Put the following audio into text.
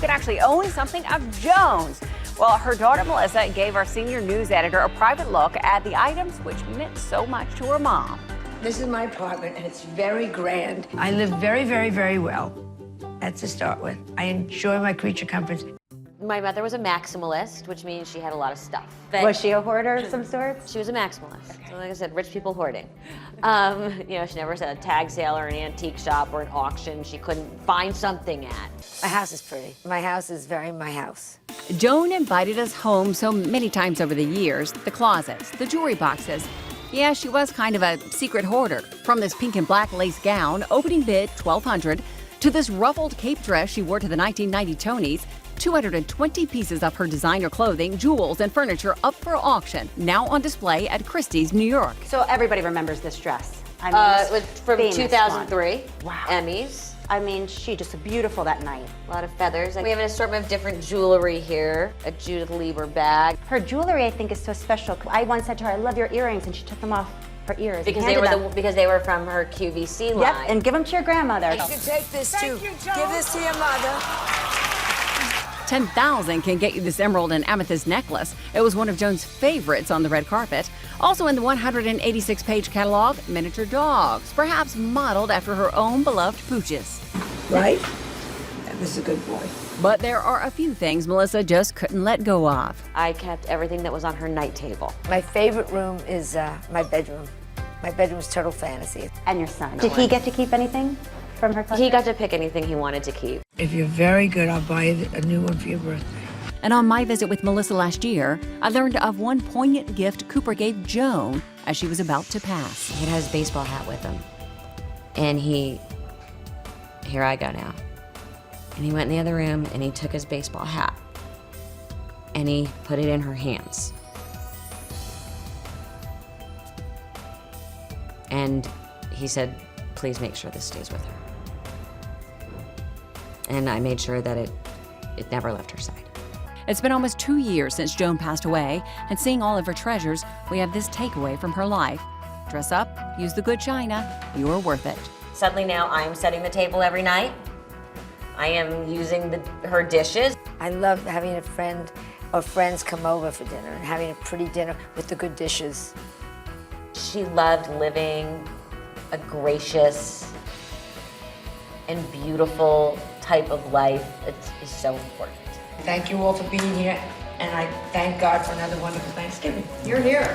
can actually own something of Joan's. Well, her daughter Melissa gave our senior news editor a private look at the items which meant so much to her mom. This is my apartment, and it's very grand. I live very, very, very well. That's to start with. I enjoy my creature comforts. My mother was a maximalist, which means she had a lot of stuff. Was she a hoarder of some sort? She was a maximalist. So like I said, rich people hoarding. She never said a tag sale or an antique shop or an auction she couldn't find something at. My house is pretty. My house is very my house. Joan invited us home so many times over the years. The closets, the jewelry boxes. Yeah, she was kind of a secret hoarder. From this pink and black lace gown, opening bid $1,200, to this ruffled cape dress she wore to the 1990 Tonys, 220 pieces of her designer clothing, jewels, and furniture up for auction, now on display at Christie's, New York. So everybody remembers this dress. I mean, It was from famous 2003. one. Wow. Emmys. I mean, she just beautiful that night. A lot of feathers. We have an assortment of different jewelry here. A Judith Lieber bag. Her jewelry, I think, is so special. I once said to her, I love your earrings, and she took them off her ears. Because and they were from her QVC line. Yep, and give them to your grandmother. You can take this too. Give this to your mother. $10,000 can get you this emerald and amethyst necklace. It was one of Joan's favorites on the red carpet. Also in the 186-page catalog, miniature dogs, perhaps modeled after her own beloved pooches. Right? That was a good boy. But there are a few things Melissa just couldn't let go of. I kept everything that was on her night table. My favorite room is my bedroom. My bedroom is total fantasy. And your son. Did he get to keep anything from her collection? He got to pick anything he wanted to keep. If you're very good, I'll buy you a new one for your birthday. And on my visit with Melissa last year, I learned of one poignant gift Cooper gave Joan as she was about to pass. He had his baseball hat with him. And here I go now. And he went in the other room and he took his baseball hat and he put it in her hands. And he said, please make sure this stays with her. And I made sure that it never left her side. It's been almost 2 years since Joan passed away, and seeing all of her treasures, we have this takeaway from her life. Dress up, use the good china, you're worth it. Suddenly now I'm setting the table every night. I am using her dishes. I love having a friend or friends come over for dinner and having a pretty dinner with the good dishes. She loved living a gracious and beautiful type of life. It is so important. Thank you all for being here, and I thank God for another wonderful Thanksgiving. You're here.